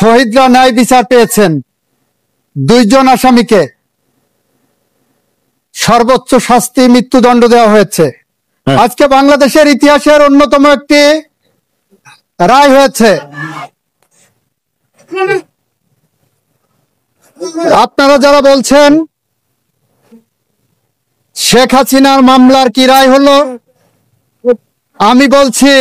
শহীদরা ন্যায় বিচার পেয়েছেন। 2 জন আসামিকে সর্বোচ্চ শাস্তি মৃত্যুদণ্ড দেওয়া হয়েছে। আজকে বাংলাদেশের ইতিহাসের অন্যতম একটি রায় হয়েছে। আপনারা যারা বলছেন শেখ হাসিনার মামলার কি রায় হলো, আমি বলছি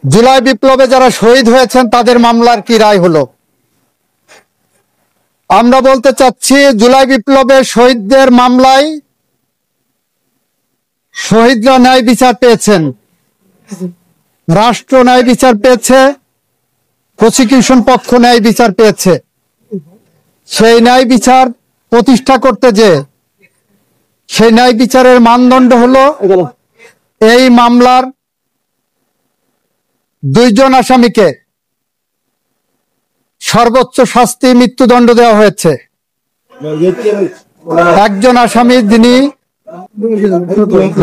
জুলাই বিপ্লবে যারা শহীদ হয়েছেন তাদের মামলার কি রায় হলো। আমরা বলতে চাচ্ছি জুলাই বিপ্লবে শহীদদের মামলায় শহীদরা ন্যায় বিচার পেয়েছেন, রাষ্ট্র ন্যায় বিচার পেয়েছে, প্রসিকিউশন পক্ষ ন্যায় বিচার পেয়েছে। সেই ন্যায় বিচার প্রতিষ্ঠা করতে যে সেই ন্যায় বিচারের মানদণ্ড হলো এই মামলার 2 জন আসামিকে সর্বোচ্চ শাস্তি মৃত্যুদণ্ড দেওয়া হয়েছে। একজন আসামি যিনি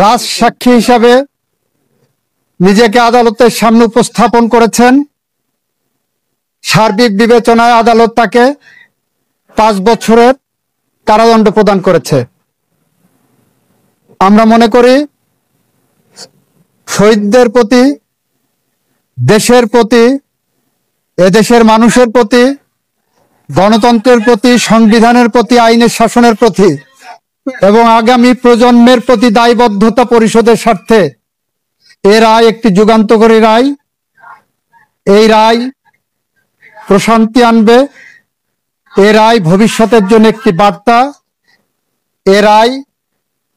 রাজসাক্ষী হিসাবে নিজেকে আদালতের সামনে উপস্থাপন করেছেন, সার্বিক বিবেচনায় আদালত তাকে 5 বছরের কারাদণ্ড প্রদান করেছে। আমরা মনে করি শহীদদের প্রতি, দেশের প্রতি, এদেশের মানুষের প্রতি, গণতন্ত্রের প্রতি, সংবিধানের প্রতি, আইনের শাসনের প্রতি এবং আগামী প্রজন্মের প্রতি দায়বদ্ধতা পরিশোধের স্বার্থে এ রায় একটি যুগান্তকারী রায়। এই রায় প্রশান্তি আনবে, এ রায় ভবিষ্যতের জন্য একটি বার্তা, এ রায়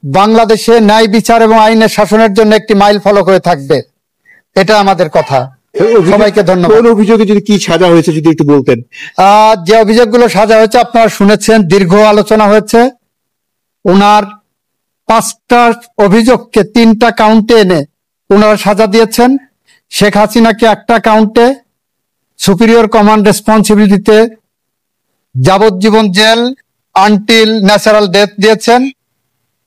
বাংলাদেশে ন্যায় বিচার এবং আইনের শাসনের জন্য একটি মাইল ফলক হয়ে থাকবে। এটা আমাদের কথা। সবাইকে ধন্যবাদ। কোন অভিযোগে যদি কি সাজা হয়েছে যদি একটু বলতেন। যে অভিযোগগুলো সাজা হয়েছে আপনারা শুনেছেন, দীর্ঘ আলোচনা হয়েছে। ওনার 5টা অভিযোগকে 3টা কাউন্টে এনে ওনারা সাজা দিয়েছেন। শেখ হাসিনাকে একটা কাউন্টে সুপিরিয়র কমান্ড রেসপন্সিবিলিটিতে যাবজ্জীবন জেল আনটিল ন্যাচারাল ডেথ দিয়েছেন,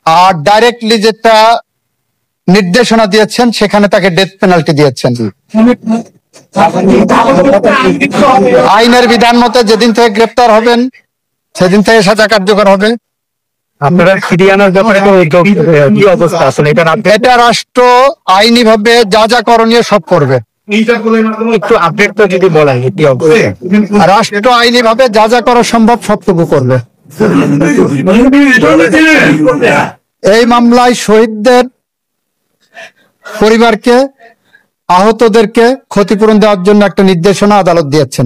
আর ডাইরেক্টলি যেটা নির্দেশনা দিয়েছেন সেখানে তাকে ডেথ পেনাল্টি দিয়েছেন। আইনের বিধান মতে যেদিন থেকে গ্রেপ্তার হবেন সেদিন থেকে সাজা কার্যকর হবে। আপনারা ফিরিয়ে আনার ব্যাপারে কি অবস্থা আসলে? এটা রাষ্ট্র আইনি ভাবে যা যা করণীয় সব করবে। একটু আপডেট তো যদি বলেন কি অবস্থা। রাষ্ট্র আইনি ভাবে যা যা করা সম্ভব সবটুকু করবে। এই মামলায় শহীদদের পরিবারকে, আহতদেরকে ক্ষতিপূরণ দেওয়ার জন্য একটা নির্দেশনা আদালত দিয়েছেন।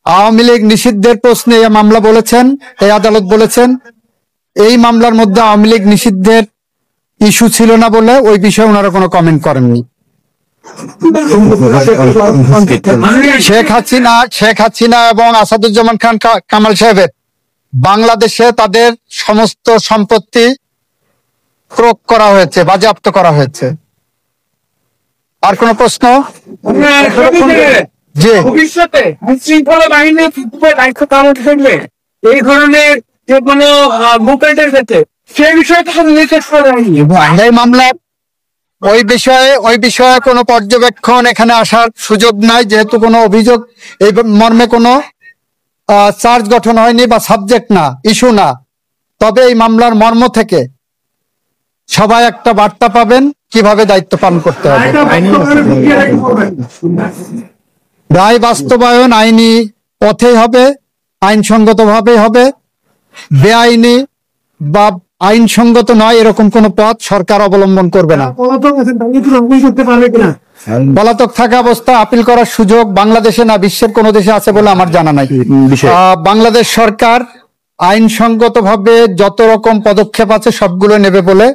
আওয়ামী লীগ নিষিদ্ধের প্রশ্নে এই মামলা বলেছেন, এই আদালত বলেছেন এই মামলার মধ্যে আওয়ামী লীগ নিষিদ্ধের ইস্যু ছিল না বলে ওই বিষয়ে ওনারা কোনো কমেন্ট করেননি। শেখ হাসিনা এবং আসাদুজ্জামান খান কামাল সাহেবের বাংলাদেশে তাদের সমস্ত সম্পত্তি ক্রোক করা হয়েছে, বাজেয়াপ্ত করা হয়েছে। আর কোন প্রশ্ন? যে ভবিষ্যতে শৃঙ্খলা বাহিনীর দায়িত্ব পালন করবে এই ধরনের যে কোনো মুভমেন্টের ক্ষেত্রে সেই বিষয়ে তো কোনো নির্দেশ করা হয়নি। এই মামলা ওই বিষয়ে কোনো পর্যবেক্ষণ এখানে আসার সুযোগ নাই, যেহেতু কোনো অভিযোগ এই মর্মে কোনো চার্জ গঠন হয়নি বা সাবজেক্ট না, ইস্যু না। তবে এই মামলার মর্ম থেকে সবাই একটা বার্তা পাবেন কিভাবে দায়িত্ব পালন করতে হবে। রায় বাস্তবায়ন আইনি পথেই হবে, আইনসঙ্গত ভাবেই হবে। বেআইনি বা আইনসঙ্গত নয় এরকম কোন পথ সরকার অবলম্বন করবে না। পলাতক থাকা অবস্থা আপিল করার সুযোগ বাংলাদেশে না বিশ্বের কোন দেশে আছে বলে আমার জানা নাই। বাংলাদেশ সরকার আইনসঙ্গত ভাবে যত রকম পদক্ষেপ আছে সবগুলো নেবে বলে